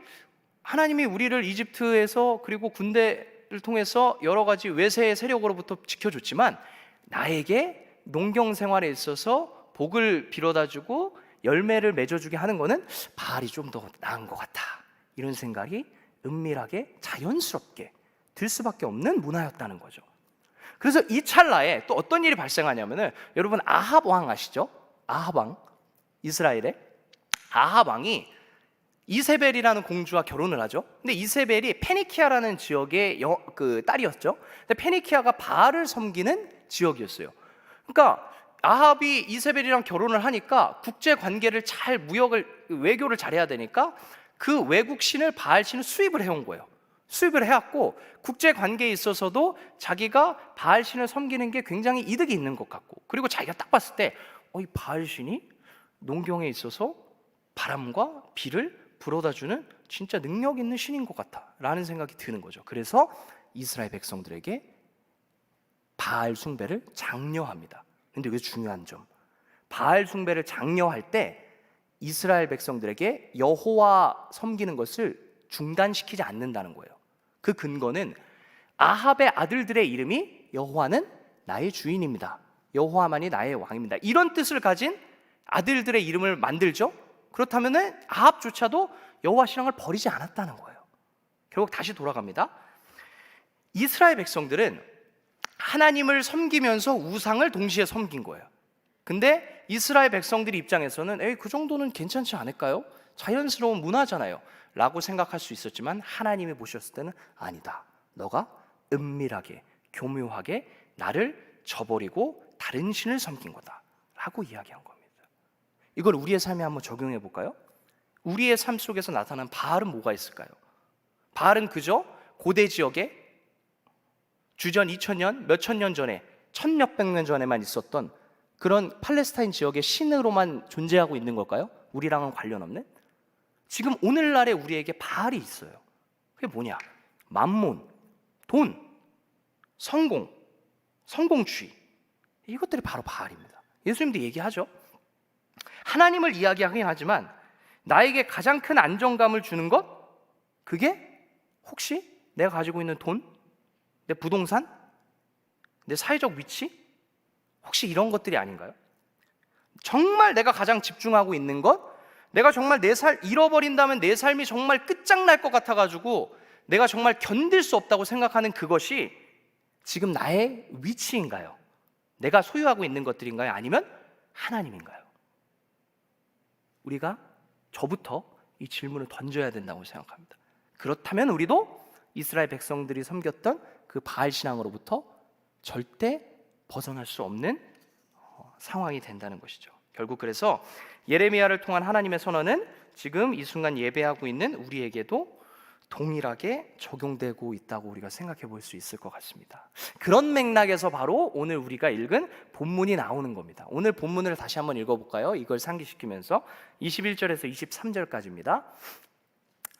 하나님이 우리를 이집트에서 그리고 군대를 통해서 여러 가지 외세의 세력으로부터 지켜줬지만 나에게 농경 생활에 있어서 복을 빌어다주고 열매를 맺어주게 하는 거는 바알이 좀 더 나은 것 같아, 이런 생각이 은밀하게 자연스럽게 들 수밖에 없는 문화였다는 거죠. 그래서 이 찰나에 또 어떤 일이 발생하냐면은, 여러분 아합 왕 아시죠? 아합 왕, 이스라엘의 아합 왕이 이세벨이라는 공주와 결혼을 하죠. 근데 이세벨이 페니키아라는 지역의 딸이었죠. 근데 페니키아가 바알을 섬기는 지역이었어요. 그러니까 아합이 이세벨이랑 결혼을 하니까 국제 관계를 잘, 외교를 잘해야 되니까 그 외국 신을, 바알 신을 수입을 해온 거예요. 수입을 해왔고 국제 관계에 있어서도 자기가 바알 신을 섬기는 게 굉장히 이득이 있는 것 같고, 그리고 자기가 딱 봤을 때 이 바알 신이 농경에 있어서 바람과 비를 불어다주는 진짜 능력 있는 신인 것 같아 라는 생각이 드는 거죠. 그래서 이스라엘 백성들에게 바알 숭배를 장려합니다. 근데 이게 중요한 점, 바알 숭배를 장려할 때 이스라엘 백성들에게 여호와 섬기는 것을 중단시키지 않는다는 거예요. 그 근거는 아합의 아들들의 이름이 여호와는 나의 주인입니다, 여호와만이 나의 왕입니다, 이런 뜻을 가진 아들들의 이름을 만들죠. 그렇다면 아합조차도 여호와 신앙을 버리지 않았다는 거예요. 결국 다시 돌아갑니다. 이스라엘 백성들은 하나님을 섬기면서 우상을 동시에 섬긴 거예요. 근데 이스라엘 백성들 입장에서는 그 정도는 괜찮지 않을까요? 자연스러운 문화잖아요 라고 생각할 수 있었지만, 하나님이 보셨을 때는 아니다, 너가 은밀하게 교묘하게 나를 저버리고 다른 신을 섬긴 거다 라고 이야기한 겁니다. 이걸 우리의 삶에 한번 적용해 볼까요? 우리의 삶 속에서 나타난 바알은 뭐가 있을까요? 바알은 그저 고대 지역에 주전 2000년, 몇천 년 전에, 천몇백 년 전에만 있었던 그런 팔레스타인 지역의 신으로만 존재하고 있는 걸까요? 우리랑은 관련 없는? 지금 오늘날에 우리에게 바알이 있어요. 그게 뭐냐? 만몬, 돈, 성공, 성공주의, 이것들이 바로 바알입니다. 예수님도 얘기하죠. 하나님을 이야기하긴 하지만 나에게 가장 큰 안정감을 주는 것, 그게 혹시 내가 가지고 있는 돈, 내 부동산, 내 사회적 위치, 혹시 이런 것들이 아닌가요? 정말 내가 가장 집중하고 있는 것, 내가 정말 내 삶 잃어버린다면 내 삶이 정말 끝장날 것 같아가지고 내가 정말 견딜 수 없다고 생각하는 그것이 지금 나의 위치인가요? 내가 소유하고 있는 것들인가요? 아니면 하나님인가요? 우리가 저부터 이 질문을 던져야 된다고 생각합니다. 그렇다면 우리도 이스라엘 백성들이 섬겼던 그 바알 신앙으로부터 절대 벗어날 수 없는 상황이 된다는 것이죠. 결국 그래서 예레미야를 통한 하나님의 선언은 지금 이 순간 예배하고 있는 우리에게도 동일하게 적용되고 있다고 우리가 생각해 볼 수 있을 것 같습니다. 그런 맥락에서 바로 오늘 우리가 읽은 본문이 나오는 겁니다. 오늘 본문을 다시 한번 읽어볼까요? 이걸 상기시키면서 21절에서 23절까지입니다.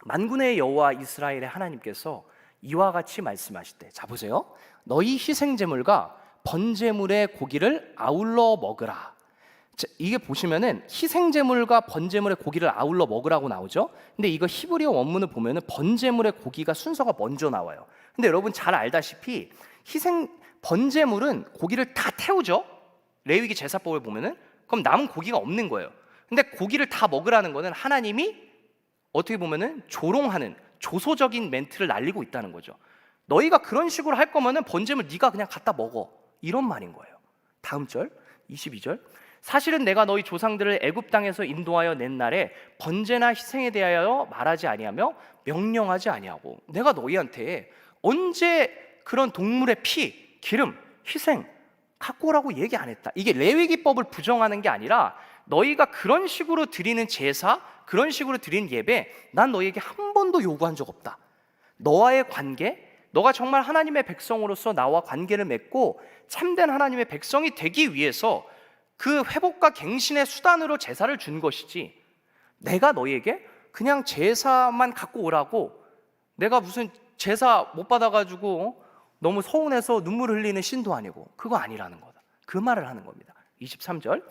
만군의 여호와 이스라엘의 하나님께서 이와 같이 말씀하시되, 자 보세요. 너희 희생제물과 번제물의 고기를 아울러 먹으라. 자, 이게 보시면은 희생제물과 번제물의 고기를 아울러 먹으라고 나오죠. 근데 이거 히브리어 원문을 보면은 번제물의 고기가 순서가 먼저 나와요. 근데 여러분 잘 알다시피 번제물은 고기를 다 태우죠. 레위기 제사법을 보면은 그럼 남은 고기가 없는 거예요. 근데 고기를 다 먹으라는 거는 하나님이 어떻게 보면은 조롱하는 조소적인 멘트를 날리고 있다는 거죠. 너희가 그런 식으로 할 거면은 번제물 네가 그냥 갖다 먹어, 이런 말인 거예요. 다음 절 22절, 사실은 내가 너희 조상들을 애굽 땅에서 인도하여 낸 날에 번제나 희생에 대하여 말하지 아니하며 명령하지 아니하고, 내가 너희한테 언제 그런 동물의 피, 기름, 희생 갖고 오라고 얘기 안 했다. 이게 레위기법을 부정하는 게 아니라 너희가 그런 식으로 드리는 제사, 그런 식으로 드리는 예배 난 너희에게 한 번도 요구한 적 없다. 너와의 관계, 너가 정말 하나님의 백성으로서 나와 관계를 맺고 참된 하나님의 백성이 되기 위해서 그 회복과 갱신의 수단으로 제사를 준 것이지, 내가 너희에게 그냥 제사만 갖고 오라고, 내가 무슨 제사 못 받아가지고 너무 서운해서 눈물 흘리는 신도 아니고 그거 아니라는 거다. 그 말을 하는 겁니다. 23절,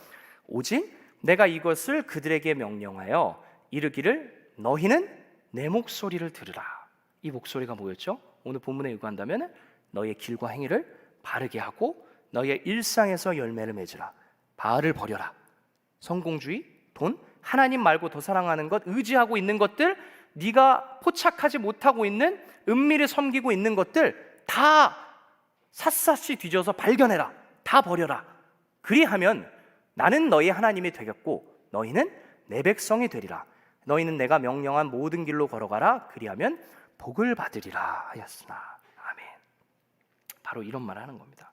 오직 내가 이것을 그들에게 명령하여 이르기를 너희는 내 목소리를 들으라. 이 목소리가 뭐였죠? 오늘 본문에 요구한다면 너희의 길과 행위를 바르게 하고 너희의 일상에서 열매를 맺으라. 바알을 버려라. 성공주의, 돈, 하나님 말고 더 사랑하는 것, 의지하고 있는 것들, 네가 포착하지 못하고 있는 은밀히 섬기고 있는 것들 다 샅샅이 뒤져서 발견해라. 다 버려라. 그리하면 나는 너희 하나님이 되겠고 너희는 내 백성이 되리라. 너희는 내가 명령한 모든 길로 걸어가라. 그리하면 복을 받으리라 하였으나. 아멘. 바로 이런 말을 하는 겁니다.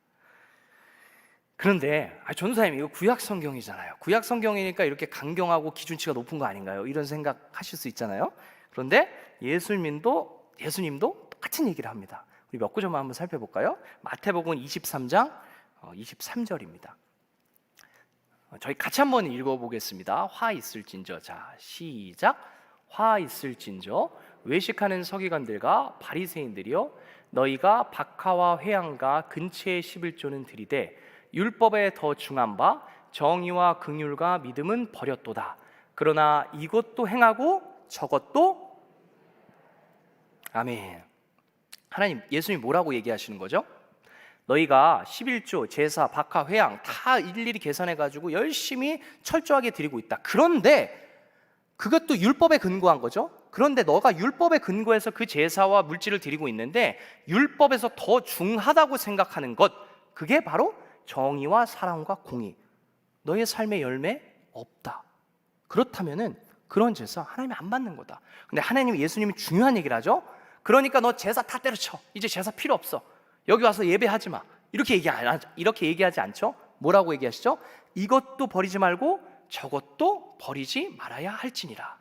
그런데 전도사님, 이거 구약 성경이잖아요. 구약 성경이니까 이렇게 강경하고 기준치가 높은 거 아닌가요? 이런 생각하실 수 있잖아요. 그런데 예수님도 똑같은 얘기를 합니다. 우리 몇 구절만 한번 살펴볼까요? 마태복음 23장 23절입니다. 저희 같이 한번 읽어보겠습니다. 화 있을진저. 자, 시작. 화 있을진저 외식하는 서기관들과 바리새인들이여, 너희가 박하와 회향과 근체의 11조는 들이되 율법에 더 중한 바 정의와 긍휼과 믿음은 버렸도다. 그러나 이것도 행하고 저것도. 아멘. 하나님, 예수님이 뭐라고 얘기하시는 거죠? 너희가 11조, 제사, 박하, 회향 다 일일이 계산해가지고 열심히 철저하게 드리고 있다. 그런데 그것도 율법에 근거한 거죠. 그런데 너가 율법에 근거해서 그 제사와 물질을 드리고 있는데 율법에서 더 중하다고 생각하는 것, 그게 바로 정의와 사랑과 공의. 너의 삶의 열매 없다. 그렇다면은 그런 제사 하나님이 안 받는 거다. 근데 하나님, 예수님이 중요한 얘기를 하죠. 그러니까 너 제사 다 때려쳐. 이제 제사 필요 없어. 여기 와서 예배하지 마. 이렇게 얘기하지 않죠? 뭐라고 얘기하시죠? 이것도 버리지 말고 저것도 버리지 말아야 할지니라.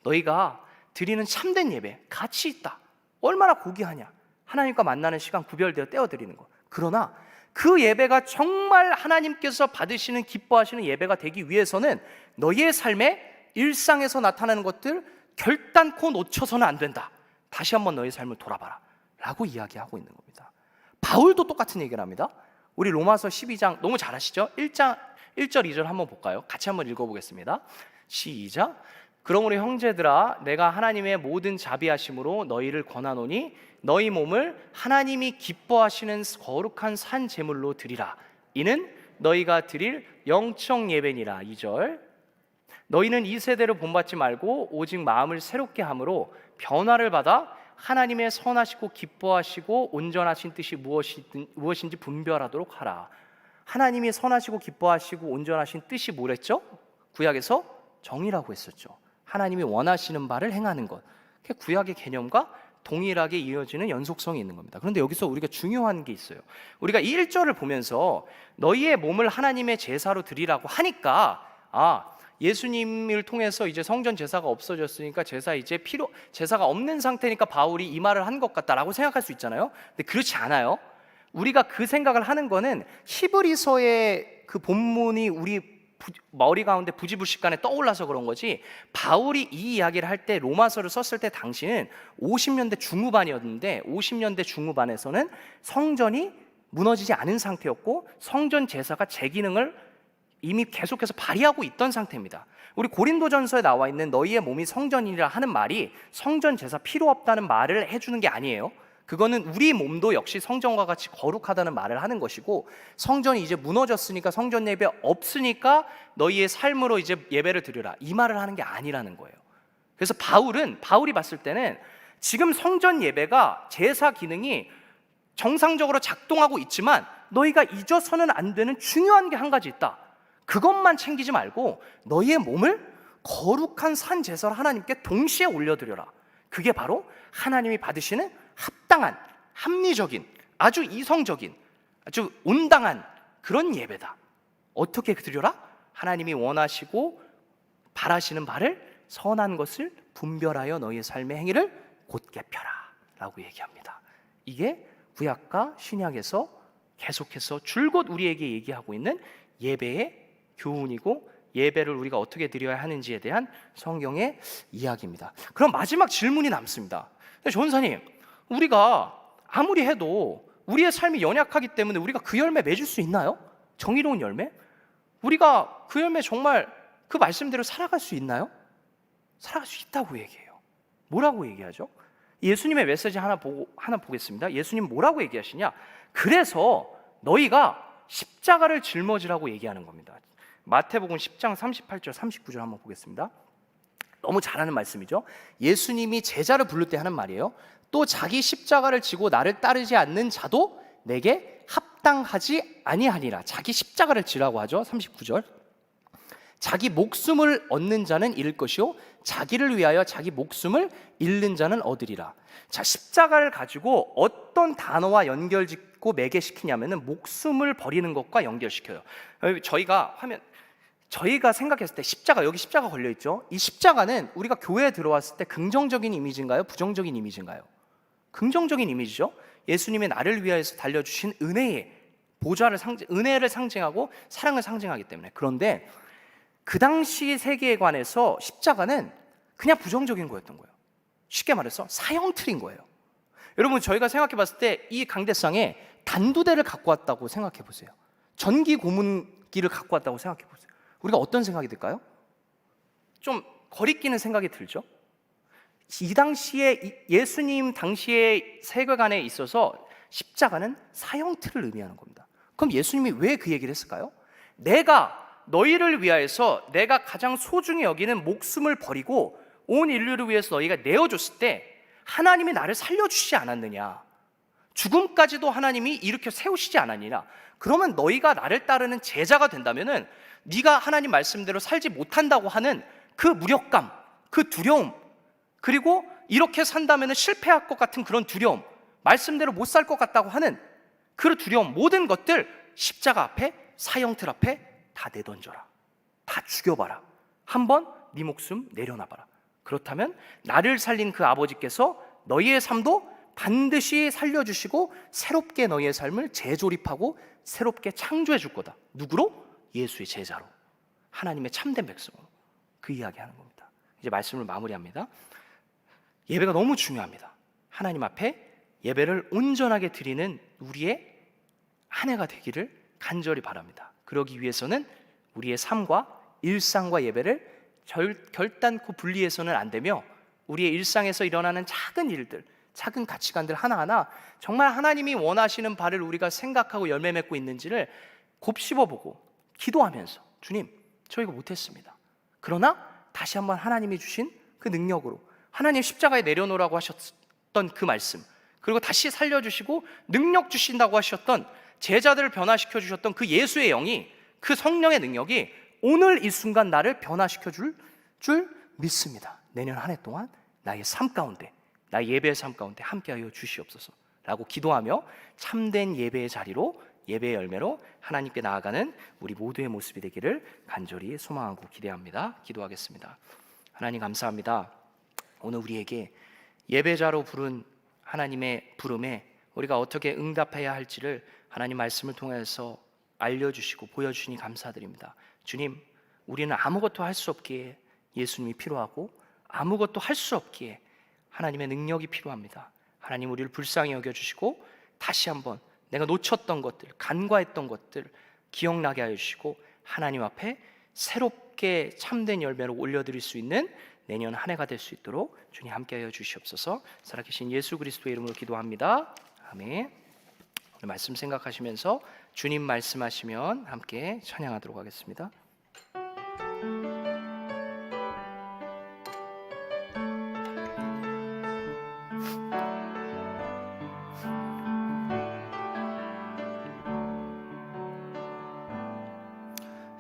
너희가 드리는 참된 예배 가치 있다. 얼마나 고귀하냐. 하나님과 만나는 시간 구별되어 떼어드리는 것. 그러나 그 예배가 정말 하나님께서 받으시는 기뻐하시는 예배가 되기 위해서는 너희의 삶에 일상에서 나타나는 것들 결단코 놓쳐서는 안 된다. 다시 한번 너희 삶을 돌아봐라 라고 이야기하고 있는 겁니다. 바울도 똑같은 얘기를 합니다. 우리 로마서 12장 너무 잘 아시죠? 1절 2절 한번 볼까요? 같이 한번 읽어보겠습니다. 시작. 그러므로 형제들아 내가 하나님의 모든 자비하심으로 너희를 권하노니 너희 몸을 하나님이 기뻐하시는 거룩한 산 제물로 드리라. 이는 너희가 드릴 영적 예배니라. 2절. 너희는 이 세대로 본받지 말고 오직 마음을 새롭게 함으로 변화를 받아 하나님의 선하시고 기뻐하시고 온전하신 뜻이 무엇인지 분별하도록 하라. 하나님이 선하시고 기뻐하시고 온전하신 뜻이 뭐랬죠? 구약에서 정의라고 했었죠. 하나님이 원하시는 바를 행하는 것. 그게 구약의 개념과 동일하게 이어지는 연속성이 있는 겁니다. 그런데 여기서 우리가 중요한 게 있어요. 우리가 이 1절을 보면서 너희의 몸을 하나님의 제사로 드리라고 하니까 예수님을 통해서 이제 성전 제사가 없어졌으니까 제사가 없는 상태니까 바울이 이 말을 한 것 같다라고 생각할 수 있잖아요. 근데 그렇지 않아요. 우리가 그 생각을 하는 거는 히브리서의 그 본문이 우리 머리 가운데 부지불식간에 떠올라서 그런 거지, 바울이 이 이야기를 할 때 로마서를 썼을 때 당시는 50년대 중후반이었는데 50년대 중후반에서는 성전이 무너지지 않은 상태였고 성전 제사가 제 기능을 이미 계속해서 발휘하고 있던 상태입니다. 우리 고린도전서에 나와 있는 너희의 몸이 성전이라 하는 말이 성전 제사 필요 없다는 말을 해주는 게 아니에요. 그거는 우리 몸도 역시 성전과 같이 거룩하다는 말을 하는 것이고, 성전이 이제 무너졌으니까 성전 예배 없으니까 너희의 삶으로 이제 예배를 드려라 이 말을 하는 게 아니라는 거예요. 그래서 바울이 봤을 때는 지금 성전 예배가 제사 기능이 정상적으로 작동하고 있지만 너희가 잊어서는 안 되는 중요한 게 한 가지 있다. 그것만 챙기지 말고 너희의 몸을 거룩한 산 제사로 하나님께 동시에 올려드려라. 그게 바로 하나님이 받으시는 합당한, 합리적인, 아주 이성적인, 아주 온당한 그런 예배다. 어떻게 드려라? 하나님이 원하시고 바라시는 바를 선한 것을 분별하여 너희의 삶의 행위를 곧게 펴라 라고 얘기합니다. 이게 구약과 신약에서 계속해서 줄곧 우리에게 얘기하고 있는 예배의 교훈이고, 예배를 우리가 어떻게 드려야 하는지에 대한 성경의 이야기입니다. 그럼 마지막 질문이 남습니다. 전사님, 우리가 아무리 해도 우리의 삶이 연약하기 때문에 우리가 그 열매 맺을 수 있나요? 정의로운 열매? 우리가 그 열매 정말 그 말씀대로 살아갈 수 있나요? 살아갈 수 있다고 얘기해요. 뭐라고 얘기하죠? 예수님의 메시지 하나 보겠습니다. 예수님 뭐라고 얘기하시냐? 그래서 너희가 십자가를 짊어지라고 얘기하는 겁니다. 마태복음 10장 38절 39절 한번 보겠습니다. 너무 잘하는 말씀이죠. 예수님이 제자를 부를 때 하는 말이에요. 또 자기 십자가를 지고 나를 따르지 않는 자도 내게 합당하지 아니하니라. 자기 십자가를 지라고 하죠. 39절. 자기 목숨을 얻는 자는 잃을 것이요 자기를 위하여 자기 목숨을 잃는 자는 얻으리라. 자, 십자가를 가지고 어떤 단어와 연결짓고 매개시키냐면은 목숨을 버리는 것과 연결시켜요. 저희가 생각했을 때 여기 십자가 걸려 있죠. 이 십자가는 우리가 교회에 들어왔을 때 긍정적인 이미지인가요? 부정적인 이미지인가요? 긍정적인 이미지죠. 예수님이 나를 위하여서 달려주신 은혜의 보좌를 은혜를 상징하고 사랑을 상징하기 때문에. 그런데 그 당시 세계관에서 십자가는 그냥 부정적인 거였던 거예요. 쉽게 말해서 사형틀인 거예요. 여러분, 저희가 생각해 봤을 때 이 강대상에 단두대를 갖고 왔다고 생각해 보세요. 전기 고문기를 갖고 왔다고 생각해 보세요. 우리가 어떤 생각이 들까요? 좀 거리끼는 생각이 들죠. 이 당시에 예수님 당시의 세계관에 있어서 십자가는 사형틀을 의미하는 겁니다. 그럼 예수님이 왜 그 얘기를 했을까요? 내가 너희를 위하여서 내가 가장 소중히 여기는 목숨을 버리고 온 인류를 위해서 너희가 내어줬을 때 하나님이 나를 살려주시지 않았느냐? 죽음까지도 하나님이 일으켜 세우시지 않았느냐? 그러면 너희가 나를 따르는 제자가 된다면은 네가 하나님 말씀대로 살지 못한다고 하는 그 무력감, 그 두려움, 그리고 이렇게 산다면은 실패할 것 같은 그런 두려움, 말씀대로 못 살 것 같다고 하는 그 두려움 모든 것들 십자가 앞에, 사형틀 앞에 다 내던져라. 다 죽여봐라. 한번 네 목숨 내려놔봐라. 그렇다면 나를 살린 그 아버지께서 너희의 삶도 반드시 살려주시고 새롭게 너희의 삶을 재조립하고 새롭게 창조해 줄 거다. 누구로? 예수의 제자로, 하나님의 참된 백성으로. 그 이야기하는 겁니다. 이제 말씀을 마무리합니다. 예배가 너무 중요합니다. 하나님 앞에 예배를 온전하게 드리는 우리의 한 해가 되기를 간절히 바랍니다. 그러기 위해서는 우리의 삶과 일상과 예배를 결단코 분리해서는 안 되며, 우리의 일상에서 일어나는 작은 일들, 작은 가치관들 하나하나 정말 하나님이 원하시는 바를 우리가 생각하고 열매 맺고 있는지를 곱씹어보고 기도하면서, 주님, 저 이거 못했습니다. 그러나 다시 한번 하나님이 주신 그 능력으로, 하나님 십자가에 내려놓으라고 하셨던 그 말씀, 그리고 다시 살려주시고 능력 주신다고 하셨던, 제자들을 변화시켜 주셨던 그 예수의 영이, 그 성령의 능력이 오늘 이 순간 나를 변화시켜 줄 믿습니다. 내년 한 해 동안 나의 삶 가운데, 나의 예배의 삶 가운데 함께하여 주시옵소서 라고 기도하며 참된 예배의 자리로, 예배의 열매로 하나님께 나아가는 우리 모두의 모습이 되기를 간절히 소망하고 기대합니다. 기도하겠습니다. 하나님 감사합니다. 오늘 우리에게 예배자로 부른 하나님의 부름에 우리가 어떻게 응답해야 할지를 하나님 말씀을 통해서 알려주시고 보여주시니 감사드립니다. 주님, 우리는 아무것도 할 수 없기에 예수님이 필요하고, 아무것도 할 수 없기에 하나님의 능력이 필요합니다. 하나님, 우리를 불쌍히 여겨주시고 다시 한번 내가 놓쳤던 것들, 간과했던 것들 기억나게 하여 주시고, 하나님 앞에 새롭게 참된 열매로 올려드릴 수 있는 내년 한 해가 될 수 있도록 주님 함께하여 주시옵소서. 살아계신 예수 그리스도의 이름으로 기도합니다. 아멘. 오늘 말씀 생각하시면서 주님 말씀하시면 함께 찬양하도록 하겠습니다.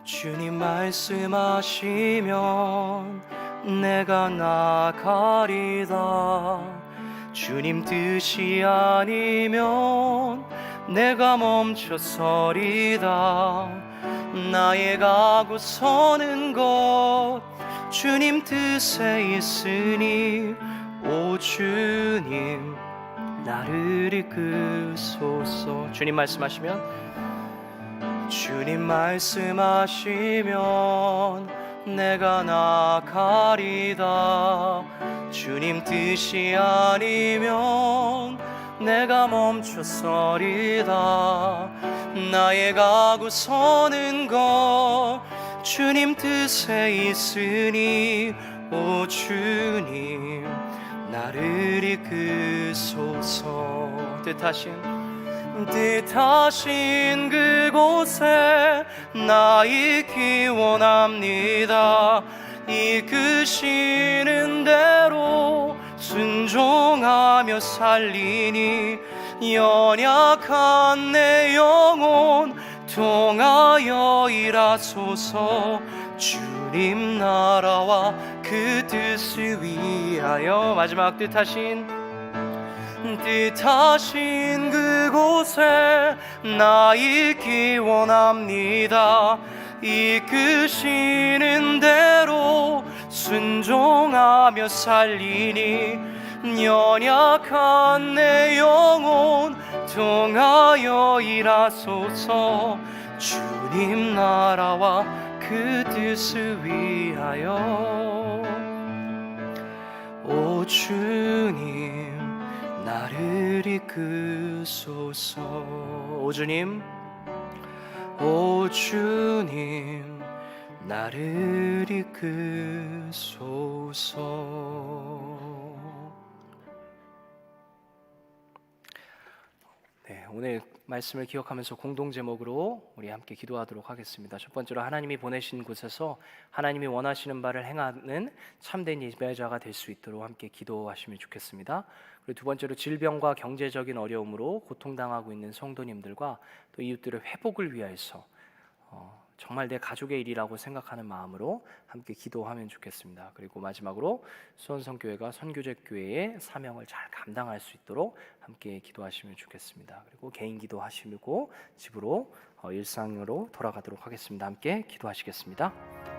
주님 말씀하시면 내가 나가리다. 주님 뜻이 아니면 내가 멈춰서리다. 나의 가고 서는 것 주님 뜻에 있으니, 오 주님 나를 이끄소서. 주님 말씀하시면, 주님 말씀하시면 내가 나가리다. 주님 뜻이 아니면 내가 멈춰서리다. 나의 가고 서는 것 주님 뜻에 있으니, 오 주님 나를 이끄소서. 뜻하신 그곳에 나 있기 원합니다. 이끄시는 대로 순종하며 살리니, 연약한 내 영혼 통하여 일하소서. 주님 나라와 그 뜻을 위하여. 마지막, 뜻하신 그곳에 나 있기 원합니다. 이끄시는 대로 순종하며 살리니, 연약한 내 영혼 통하여 일하소서. 주님 나라와 그 뜻을 위하여. 오 주님 나를 이끄소서. 오 주님, 오 주님 나를 이끄소서. 네, 오늘 말씀을 기억하면서 공동 제목으로 우리 함께 기도하도록 하겠습니다. 첫 번째로, 하나님이 보내신 곳에서 하나님이 원하시는 바를 행하는 참된 예배자가 될 수 있도록 함께 기도하시면 좋겠습니다. 그리고 두 번째로, 질병과 경제적인 어려움으로 고통당하고 있는 성도님들과 또 이웃들의 회복을 위하여서 정말 내 가족의 일이라고 생각하는 마음으로 함께 기도하면 좋겠습니다. 그리고 마지막으로 수원성교회가 선교제 교회의 사명을 잘 감당할 수 있도록 함께 기도하시면 좋겠습니다. 그리고 개인 기도하시고 집으로 일상으로 돌아가도록 하겠습니다. 함께 기도하시겠습니다.